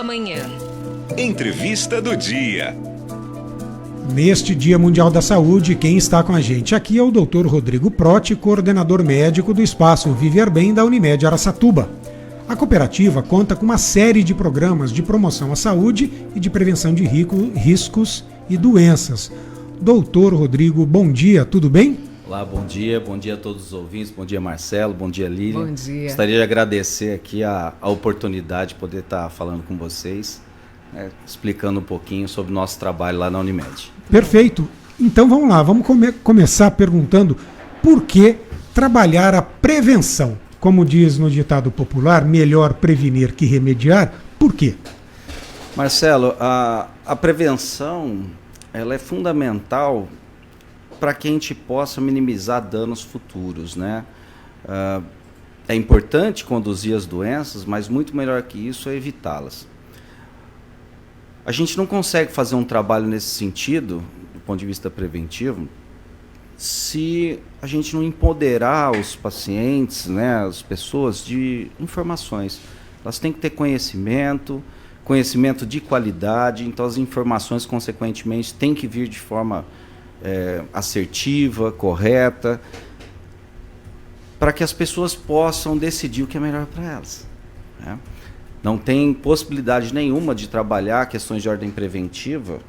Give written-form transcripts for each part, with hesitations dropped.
pela Manhã. Entrevista do dia. Neste Dia Mundial da Saúde, quem está com a gente aqui é o Dr. Rodrigo Protti, coordenador médico do Espaço Viver Bem da Unimed Araçatuba. A cooperativa conta com uma série de programas de promoção à saúde e de prevenção de riscos e doenças. Doutor Rodrigo, bom dia, tudo bem? Olá, bom dia a todos os ouvintes, bom dia Marcelo, bom dia Lilian. Bom dia. Gostaria de agradecer aqui a oportunidade de poder estar falando com vocês, explicando um pouquinho sobre o nosso trabalho lá na Unimed. Perfeito. Então vamos lá, vamos começar perguntando por que trabalhar a prevenção? Como diz no ditado popular, melhor prevenir que remediar. Por quê? Marcelo, a prevenção ela é fundamental para que a gente possa minimizar danos futuros, né? É importante conduzir as doenças, mas muito melhor que isso é evitá-las. A gente não consegue fazer um trabalho nesse sentido, do ponto de vista preventivo, se a gente não empoderar os pacientes, né, as pessoas de informações. Elas têm que ter conhecimento de qualidade, então as informações, consequentemente, têm que vir de forma assertiva, correta, para que as pessoas possam decidir o que é melhor para elas, né? Não tem possibilidade nenhuma de trabalhar questões de ordem preventiva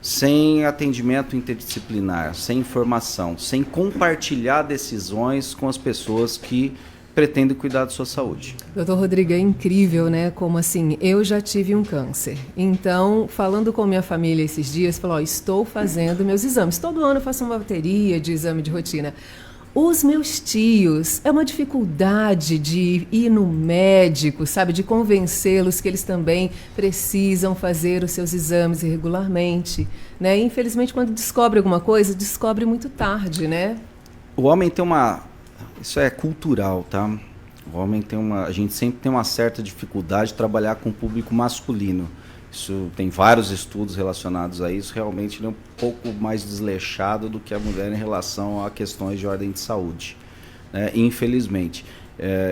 sem atendimento interdisciplinar, sem informação, sem compartilhar decisões com as pessoas que pretendem cuidar da sua saúde. Doutor Rodrigo, é incrível, né? Como assim, eu já tive um câncer. Então, falando com minha família esses dias, falou, estou fazendo meus exames. Todo ano eu faço uma bateria de exame de rotina. Os meus tios, é uma dificuldade de ir no médico, sabe? De convencê-los que eles também precisam fazer os seus exames regularmente, né? E, infelizmente, quando descobre alguma coisa, descobre muito tarde, né? O homem tem isso é cultural, tá? O homem a gente sempre tem uma certa dificuldade de trabalhar com o público masculino. Isso tem vários estudos relacionados a isso. Realmente ele é um pouco mais desleixado do que a mulher em relação a questões de ordem de saúde, né? Infelizmente.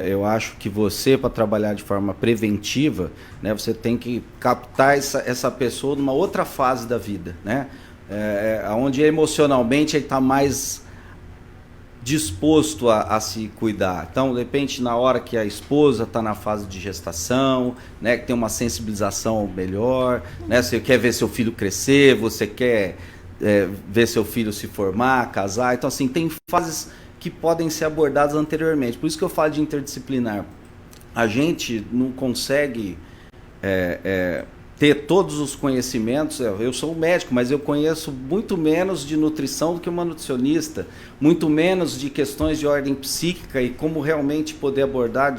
Eu acho que você, para trabalhar de forma preventiva, né, você tem que captar essa pessoa numa outra fase da vida, né? Onde emocionalmente ele está mais disposto a se cuidar. Então, de repente, na hora que a esposa está na fase de gestação, né, que tem uma sensibilização melhor, né, você quer ver seu filho crescer, você quer ver seu filho se formar, casar. Então, assim, tem fases que podem ser abordadas anteriormente. Por isso que eu falo de interdisciplinar. A gente não consegue ter todos os conhecimentos. Eu sou um médico, mas eu conheço muito menos de nutrição do que uma nutricionista, muito menos de questões de ordem psíquica e como realmente poder abordar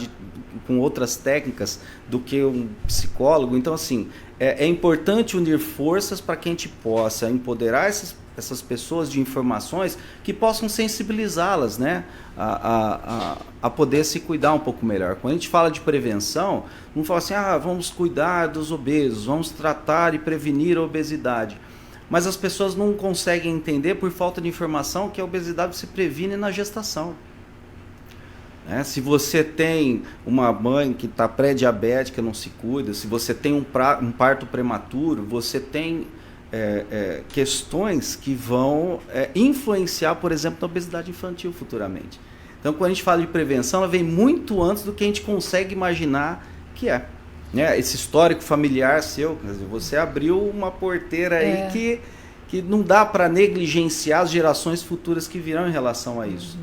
com outras técnicas do que um psicólogo. Então, assim, é importante unir forças para que a gente possa empoderar essas pessoas de informações que possam sensibilizá-las, né, a poder se cuidar um pouco melhor. Quando a gente fala de prevenção, não fala assim, vamos cuidar dos obesos, vamos tratar e prevenir a obesidade. Mas as pessoas não conseguem entender, por falta de informação, que a obesidade se previne na gestação. Se você tem uma mãe que está pré-diabética, não se cuida, se você tem um parto prematuro, você tem questões que vão influenciar, por exemplo, na obesidade infantil futuramente. Então, quando a gente fala de prevenção, ela vem muito antes do que a gente consegue imaginar que é. Esse histórico familiar seu, quer dizer, você abriu uma porteira aí que não dá para negligenciar as gerações futuras que virão em relação a isso.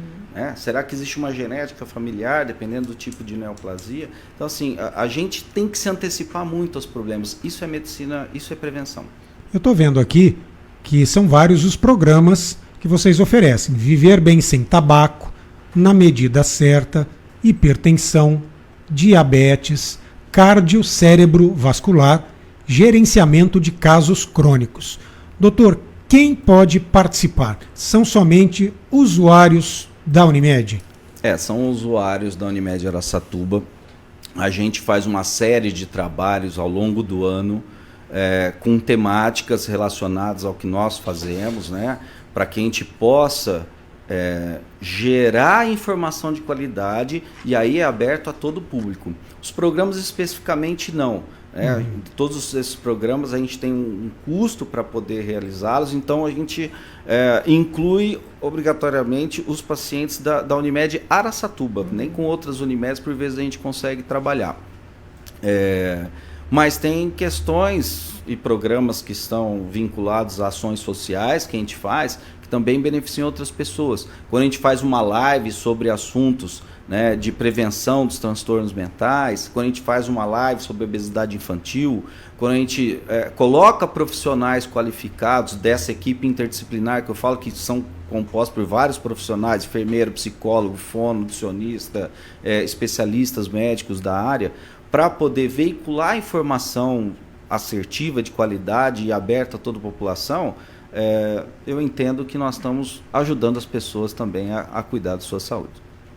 Será que existe uma genética familiar, dependendo do tipo de neoplasia? Então, assim, a gente tem que se antecipar muito aos problemas. Isso é medicina, isso é prevenção. Eu estou vendo aqui que são vários os programas que vocês oferecem. Viver bem sem tabaco, na medida certa, hipertensão, diabetes, cardio, cérebro vascular, gerenciamento de casos crônicos. Doutor, quem pode participar? São somente usuários da Unimed? São usuários da Unimed Araçatuba. A gente faz uma série de trabalhos ao longo do ano, com temáticas relacionadas ao que nós fazemos, né, para que a gente possa gerar informação de qualidade, e aí é aberto a todo o público. Os programas especificamente não, Todos esses programas a gente tem um custo para poder realizá-los, então a gente inclui obrigatoriamente os pacientes da Unimed Araçatuba, nem com outras Unimedes por vezes a gente consegue trabalhar. Mas tem questões e programas que estão vinculados a ações sociais que a gente faz, que também beneficiam outras pessoas. Quando a gente faz uma live sobre assuntos, né, de prevenção dos transtornos mentais, quando a gente faz uma live sobre obesidade infantil, quando a gente coloca profissionais qualificados dessa equipe interdisciplinar, que eu falo que são compostos por vários profissionais, enfermeiro, psicólogo, fono, nutricionista, especialistas médicos da área, para poder veicular informação assertiva, de qualidade e aberta a toda a população, eu entendo que nós estamos ajudando as pessoas também a cuidar da sua saúde.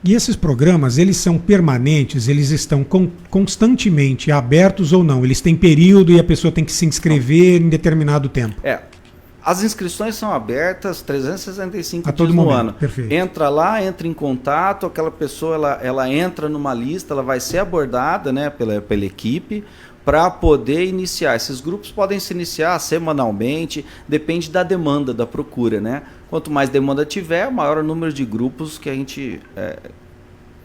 E esses programas, eles são permanentes, eles estão constantemente abertos ou não? Eles têm período e a pessoa tem que se inscrever em determinado tempo? As inscrições são abertas 365 a todo dias no momento. ano. Perfeito. Entra lá, entra em contato, aquela pessoa ela entra numa lista, ela vai ser abordada, né, pela equipe para poder iniciar. Esses grupos podem se iniciar semanalmente, depende da demanda, da procura, né? Quanto mais demanda tiver, maior o número de grupos que a gente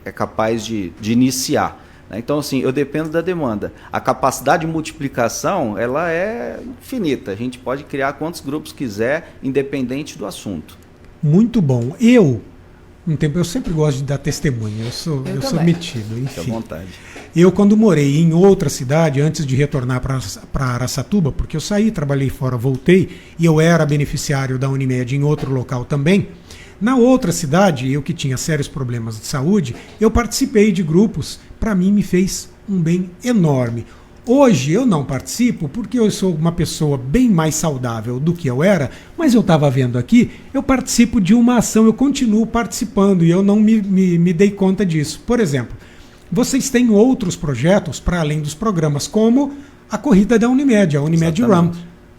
é capaz de iniciar. Então, assim, eu dependo da demanda. A capacidade de multiplicação, ela é infinita. A gente pode criar quantos grupos quiser, independente do assunto. Muito bom. Um tempo, eu sempre gosto de dar testemunha. Eu sou metido, enfim. Fique à vontade. Eu, quando morei em outra cidade, antes de retornar para Araçatuba, porque eu saí, trabalhei fora, voltei, e eu era beneficiário da Unimed em outro local também, na outra cidade, eu que tinha sérios problemas de saúde, eu participei de grupos, para mim me fez um bem enorme. Hoje eu não participo porque eu sou uma pessoa bem mais saudável do que eu era, mas eu estava vendo aqui, eu participo de uma ação, eu continuo participando e eu não me dei conta disso. Por exemplo, vocês têm outros projetos para além dos programas, como a corrida da Unimed, a Unimed Run.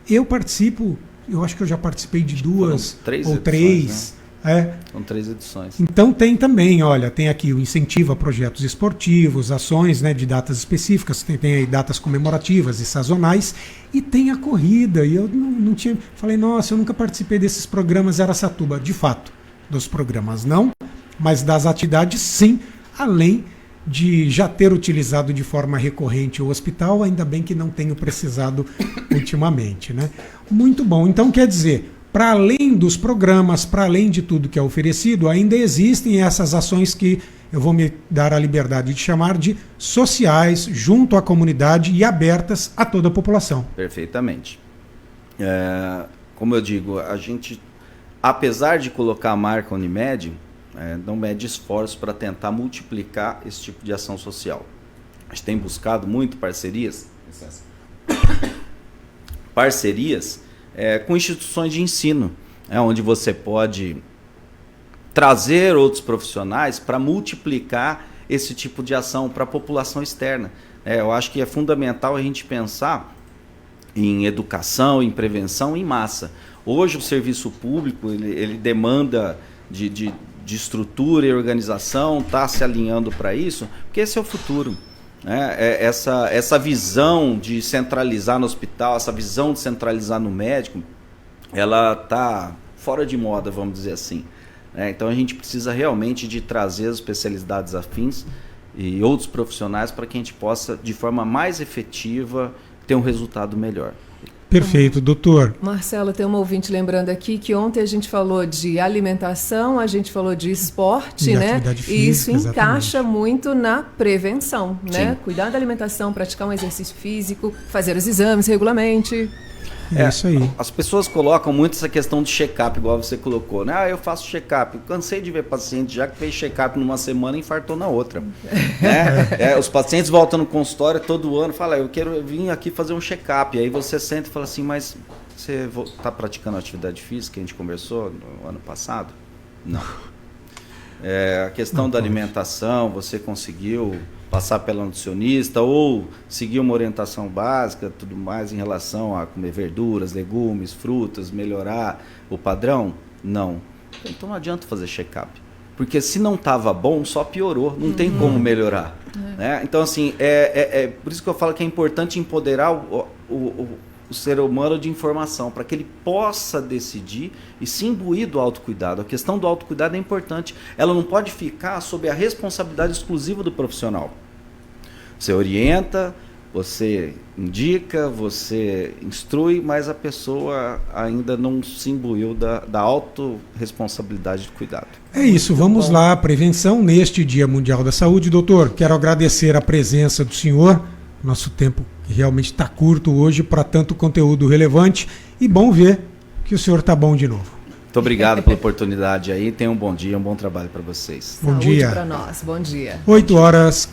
Eu participo, eu acho que eu já participei de duas ou três. Né? São 3 edições. Então tem também, olha, tem aqui o incentivo a projetos esportivos, ações, né, de datas específicas, tem aí datas comemorativas e sazonais, e tem a corrida. E eu não tinha. Falei, nossa, eu nunca participei desses programas Araçatuba. De fato, dos programas não, mas das atividades sim, além de já ter utilizado de forma recorrente o hospital, ainda bem que não tenho precisado ultimamente, né? Muito bom. Então quer dizer, para além dos programas, para além de tudo que é oferecido, ainda existem essas ações que eu vou me dar a liberdade de chamar de sociais, junto à comunidade e abertas a toda a população. Perfeitamente. Como eu digo, a gente, apesar de colocar a marca Unimed, não mede esforço para tentar multiplicar esse tipo de ação social. A gente tem buscado muito parcerias com instituições de ensino, onde você pode trazer outros profissionais para multiplicar esse tipo de ação para a população externa. Eu acho que é fundamental a gente pensar em educação, em prevenção em massa. Hoje o serviço público ele demanda de estrutura e organização, está se alinhando para isso, porque esse é o futuro. Essa visão de centralizar no hospital, essa visão de centralizar no médico, ela está fora de moda, vamos dizer assim. Então a gente precisa realmente de trazer as especialidades afins e outros profissionais para que a gente possa, de forma mais efetiva, ter um resultado melhor. Perfeito, doutor. Marcelo, tem uma ouvinte lembrando aqui que ontem a gente falou de alimentação, a gente falou de esporte, né? Atividade física, e isso encaixa exatamente. muito na prevenção, né? Sim. Cuidar da alimentação, praticar um exercício físico, fazer os exames regularmente. É isso aí. As pessoas colocam muito essa questão de check-up, igual você colocou, né? Eu faço check-up. Cansei de ver paciente já que fez check-up numa semana e infartou na outra. Os pacientes voltam no consultório todo ano e falam, eu quero vir aqui fazer um check-up. Aí você senta e fala assim, mas você está praticando atividade física que a gente conversou no ano passado? Não. A questão da alimentação, você conseguiu passar pela nutricionista ou seguir uma orientação básica, tudo mais em relação a comer verduras, legumes, frutas, melhorar o padrão? Não. Então não adianta fazer check-up. Porque se não estava bom, só piorou, não tem como melhorar. Né? Então, assim, por isso que eu falo que é importante empoderar o ser humano de informação, para que ele possa decidir e se imbuir do autocuidado. A questão do autocuidado é importante. Ela não pode ficar sob a responsabilidade exclusiva do profissional. Você orienta, você indica, você instrui, mas a pessoa ainda não se imbuiu da autorresponsabilidade de cuidado. É isso, vamos lá, prevenção neste Dia Mundial da Saúde. Doutor, quero agradecer a presença do senhor. Nosso tempo realmente está curto hoje para tanto conteúdo relevante e bom ver que o senhor está bom de novo. Muito obrigado pela oportunidade aí. Tenham um bom dia, um bom trabalho para vocês. Bom Saúde dia. para nós. Bom dia. 8h40.